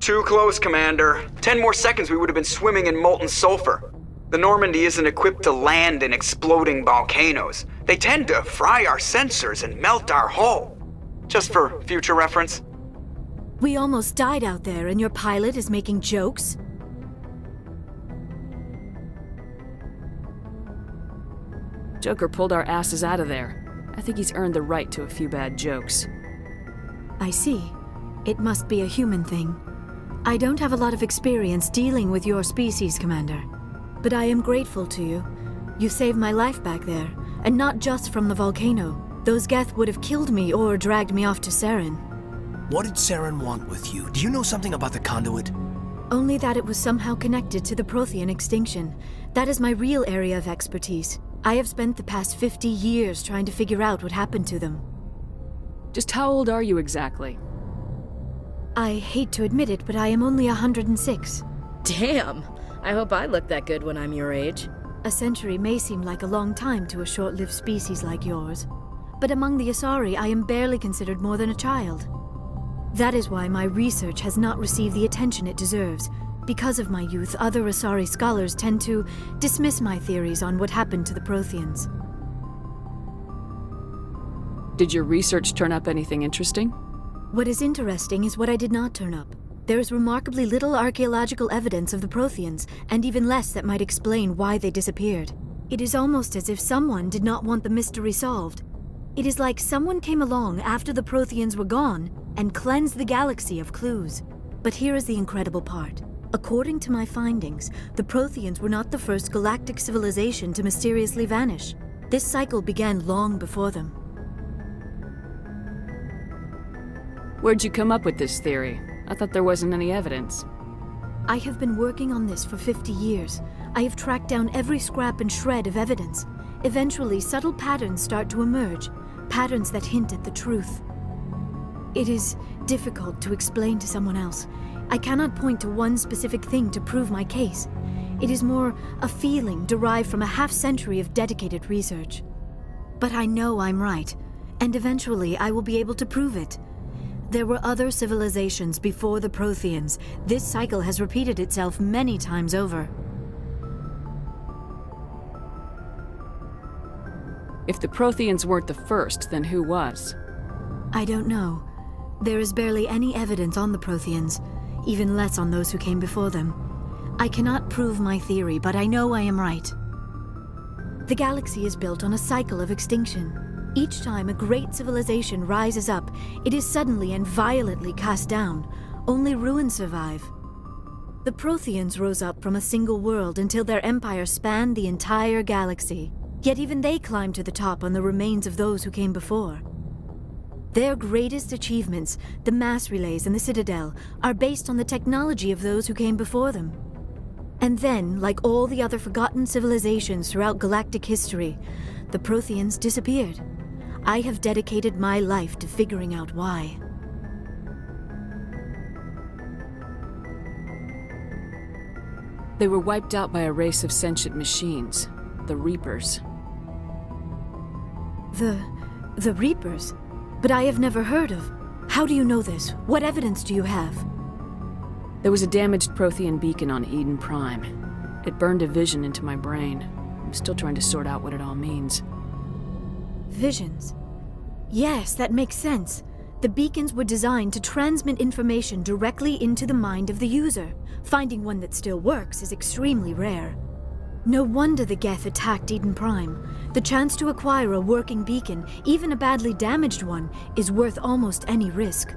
Too close, Commander. 10 more seconds we would have been swimming in molten sulfur. The Normandy isn't equipped to land in exploding volcanoes. They tend to fry our sensors and melt our hull. Just for future reference. We almost died out there and your pilot is making jokes? Joker pulled our asses out of there. I think he's earned the right to a few bad jokes. I see. It must be a human thing. I don't have a lot of experience dealing with your species, Commander. But I am grateful to you. You saved my life back there, and not just from the volcano. Those Geth would have killed me or dragged me off to Saren. What did Saren want with you? Do you know something about the conduit? Only that it was somehow connected to the Prothean extinction. That is my real area of expertise. I have spent the past 50 years trying to figure out what happened to them. Just how old are you exactly? I hate to admit it, but I am only 106. Damn! I hope I look that good when I'm your age. A century may seem like a long time to a short-lived species like yours, but among the Asari I am barely considered more than a child. That is why my research has not received the attention it deserves. Because of my youth, other Asari scholars tend to dismiss my theories on what happened to the Protheans. Did your research turn up anything interesting? What is interesting is what I did not turn up. There is remarkably little archaeological evidence of the Protheans, and even less that might explain why they disappeared. It is almost as if someone did not want the mystery solved. It is like someone came along after the Protheans were gone and cleansed the galaxy of clues. But here is the incredible part. According to my findings, the Protheans were not the first galactic civilization to mysteriously vanish. This cycle began long before them. Where'd you come up with this theory? I thought there wasn't any evidence. I have been working on this for 50 years. I have tracked down every scrap and shred of evidence. Eventually, subtle patterns start to emerge, patterns that hint at the truth. It is difficult to explain to someone else. I cannot point to one specific thing to prove my case. It is more a feeling derived from a half-century of dedicated research. But I know I'm right, and eventually I will be able to prove it. There were other civilizations before the Protheans. This cycle has repeated itself many times over. If the Protheans weren't the first, then who was? I don't know. There is barely any evidence on the Protheans, even less on those who came before them. I cannot prove my theory, but I know I am right. The galaxy is built on a cycle of extinction. Each time a great civilization rises up, it is suddenly and violently cast down. Only ruins survive. The Protheans rose up from a single world until their empire spanned the entire galaxy. Yet even they climbed to the top on the remains of those who came before. Their greatest achievements, the mass relays and the Citadel, are based on the technology of those who came before them. And then, like all the other forgotten civilizations throughout galactic history, the Protheans disappeared. I have dedicated my life to figuring out why. They were wiped out by a race of sentient machines, the Reapers. The Reapers? But I have never heard of. How do you know this? What evidence do you have? There was a damaged Prothean beacon on Eden Prime. It burned a vision into my brain. I'm still trying to sort out what it all means. Visions. Yes, that makes sense. The beacons were designed to transmit information directly into the mind of the user. Finding one that still works is extremely rare. No wonder the Geth attacked Eden Prime. The chance to acquire a working beacon, even a badly damaged one, is worth almost any risk.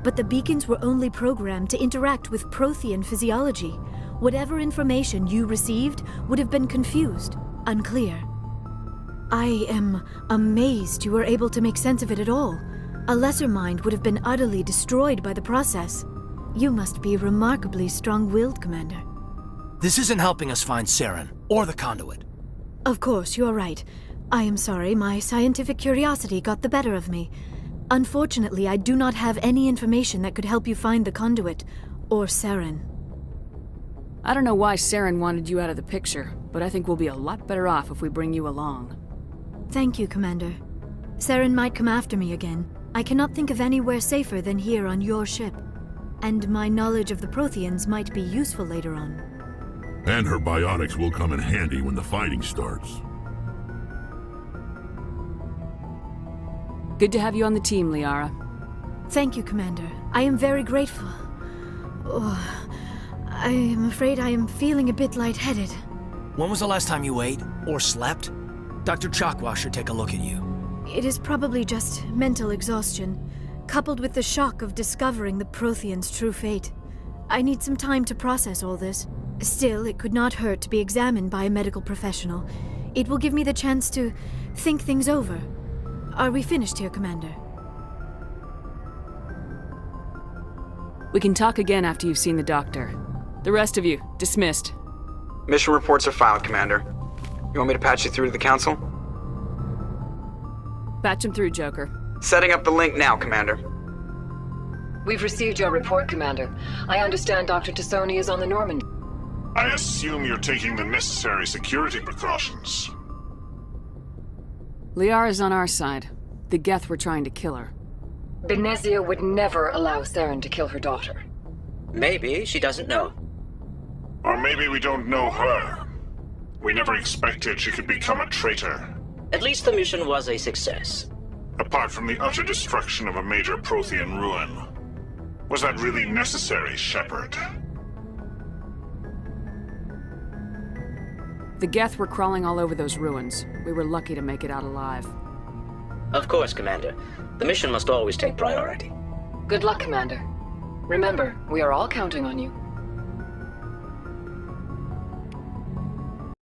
But the beacons were only programmed to interact with Prothean physiology. Whatever information you received would have been confused, unclear. I am amazed you were able to make sense of it at all. A lesser mind would have been utterly destroyed by the process. You must be remarkably strong-willed, Commander. This isn't helping us find Saren, or the conduit. Of course, you are right. I am sorry, my scientific curiosity got the better of me. Unfortunately, I do not have any information that could help you find the conduit, or Saren. I don't know why Saren wanted you out of the picture, but I think we'll be a lot better off if we bring you along. Thank you, Commander. Saren might come after me again. I cannot think of anywhere safer than here on your ship. and my knowledge of the Protheans might be useful later on. And her biotics will come in handy when the fighting starts. Good to have you on the team, Liara. Thank you, Commander. I am very grateful. Oh, I am afraid I am feeling a bit lightheaded. When was the last time you ate or slept? Dr. Chakwa should take a look at you. It is probably just mental exhaustion, coupled with the shock of discovering the Protheans' true fate. I need some time to process all this. Still, it could not hurt to be examined by a medical professional. It will give me the chance to think things over. Are we finished here, Commander? We can talk again after you've seen the doctor. The rest of you, dismissed. Mission reports are filed, Commander. You want me to patch you through to the Council? Patch him through, Joker. Setting up the link now, Commander. We've received your report, Commander. I understand Dr. Tassoni is on the Normandy. I assume you're taking the necessary security precautions. Liara's on our side. The Geth were trying to kill her. Benezia would never allow Saren to kill her daughter. Maybe she doesn't know. Or maybe we don't know her. We never expected she could become a traitor. At least the mission was a success. Apart from the utter destruction of a major Prothean ruin. Was that really necessary, Shepard? The Geth were crawling all over those ruins. We were lucky to make it out alive. Of course, Commander. The mission must always take priority. Good luck, Commander. Remember, we are all counting on you.